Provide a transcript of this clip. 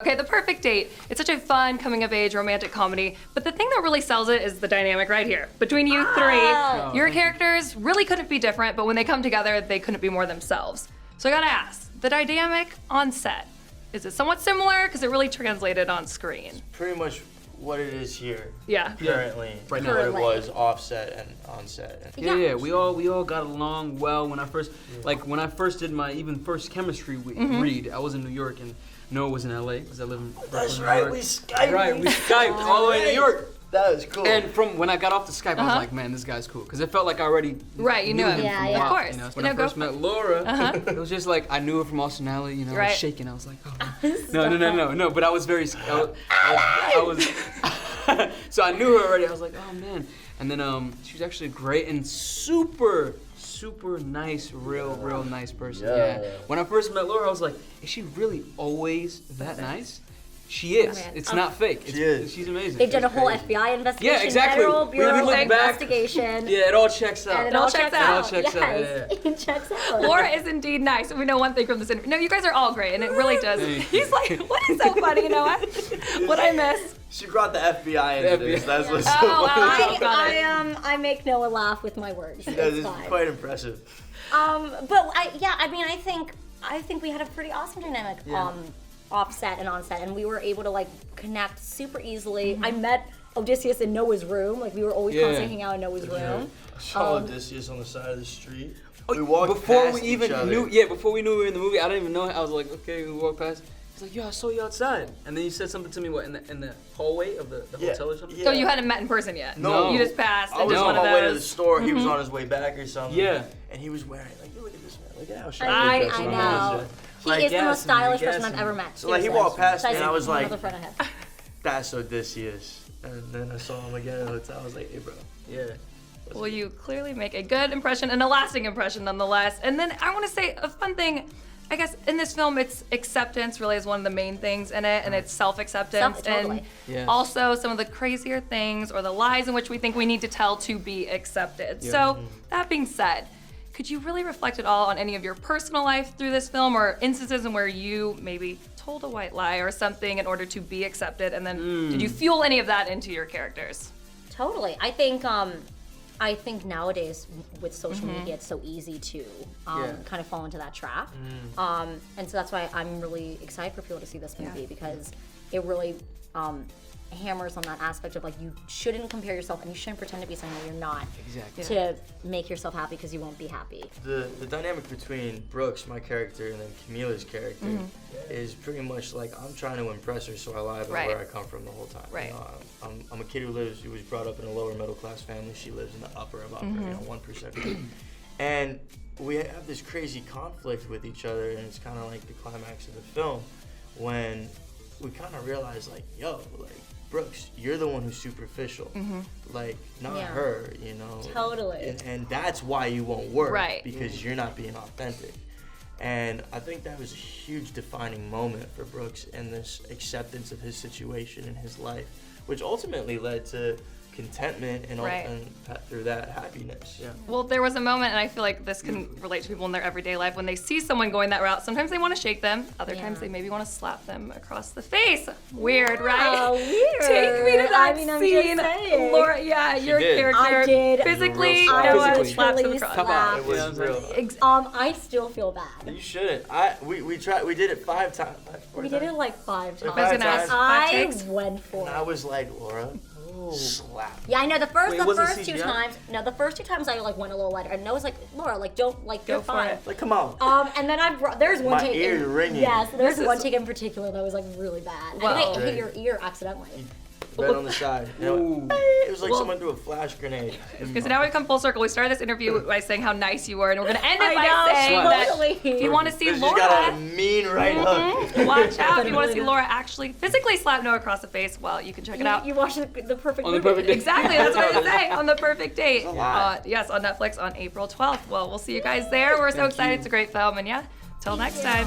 Okay, The Perfect Date. It's such a fun coming-of-age romantic comedy, but the thing that really sells it is the dynamic right here. Between you three, your characters really couldn't be different, but when they come together, they couldn't be more themselves. So I gotta ask, the dynamic on set, is it somewhat similar? Because it really translated on screen. Pretty much what it is here. Yeah. Currently. Right now. What it was offset and on set. Yeah. We all got along well when I first, when I first did my first chemistry read. I was in New York and Noah was in LA because I live in Brooklyn. That's right, we Skyped. Right, we Skyped all the way to New York. That was cool. And from when I got off the Skype, I was like, man, this guy's cool. Because it felt like I already you knew him. Yeah, of course. You know, when I first met Laura, it was just like, I knew her from Austin Alley, you know, I was shaking. I was like, oh, no. But I was very, I was so I knew her already. I was like, oh, man. And then she was actually great and super nice, real nice person. Yeah. When I first met Laura, I was like, is she really always that nice? She is. Oh, it's not fake. She is. She's amazing. They've done a whole FBI investigation. Yeah, exactly. Federal Bureau we of Investigation. Yeah, it all checks out. And it all checks out. It all checks out. Yeah. It checks out. Laura is indeed nice. We know one thing from this interview. No, you guys are all great, and it really does. He's like, what is so funny, you know what? What I miss? She brought the FBI into this. That's what's so funny. I make Noah laugh with my words. It's quite impressive. But I think we had a pretty awesome dynamic. Offset and onset, and we were able to connect super easily. I met Odysseus in Noah's room. We were always constantly hanging out in Noah's room. I saw Odysseus on the side of the street. We walked before past we even each other. knew. Before we knew we were in the movie, I didn't even know. I was like, okay, we walked past. He's like, yo, I saw you outside, and then you said something to me. What in the hallway of the hotel or something? So you hadn't met in person yet? No. You just passed. I was on my way to the store. He was on his way back or something. Yeah. And he was wearing look at this man. Look at how sharp I know. He is the most stylish person I've ever met. So he walked past me and I was like, friend I have. that's Odysseus. And then I saw him again in the hotel. I was like, hey, bro. Yeah. Well, you clearly make a good impression and a lasting impression nonetheless. And then I want to say a fun thing, I guess in this film, it's acceptance really is one of the main things in it, and it's self-acceptance. Totally. And also some of the crazier things or the lies in which we think we need to tell to be accepted. Yeah. So that being said, could you really reflect at all on any of your personal life through this film or instances in where you maybe told a white lie or something in order to be accepted, and then did you fuel any of that into your characters? Totally. I think nowadays with social media, it's so easy to kind of fall into that trap. And so that's why I'm really excited for people to see this movie because it really hammers on that aspect of you shouldn't compare yourself and you shouldn't pretend to be something that you're not. Exactly. To make yourself happy because you won't be happy. The dynamic between Brooks, my character, and then Camila's character is pretty much I'm trying to impress her, so I lie about where I come from the whole time. Right. I'm a kid who was brought up in a lower middle class family. She lives in the upper about 1%. And we have this crazy conflict with each other, and it's kind of like the climax of the film when we kind of realize Brooks, you're the one who's superficial, not her, you know. Totally. And that's why you won't work, right? Because you're not being authentic. And I think that was a huge defining moment for Brooks in this acceptance of his situation in his life, which ultimately led to contentment and through that happiness. Yeah. Well, there was a moment, and I feel like this can relate to people in their everyday life, when they see someone going that route, sometimes they want to shake them, other times they maybe want to slap them across the face. Weird, right? Oh, weird. Take me to that scene. I'm just saying. Laura, your character I did. physically, I slaps him across. slapped. It was real. I still feel bad. You shouldn't. We tried. We did it 5 times. We did it 5 times. I was gonna ask, 5 I takes? went for And it. I was like, Laura, slap. Yeah, I know the first Wait, was it 2 CGI? times. No, the first 2 times I went a little lighter, and Noah's like, Laura, don't Go you're for fine. it. Come on. And then there's one My take. ear's ringing. Yes, there's This one is- take in particular that was really bad. Wow. I think I hit your ear accidentally. Right on the side. It was like someone threw a flash grenade. Okay, so now we've come full circle. We started this interview by saying how nice you were, and we're gonna end it I by know, saying totally. that if you want to see She's got a Laura, mean right hook. watch out. If you want to see Laura actually physically slap Noah across the face, well, you can check it out. You watched the perfect On the movie. Perfect Date. Exactly, that's what I was saying, on The Perfect Date. a lot. Yes, on Netflix on April 12th. Well, we'll see you guys there. We're so excited. It's a great film, and till next time.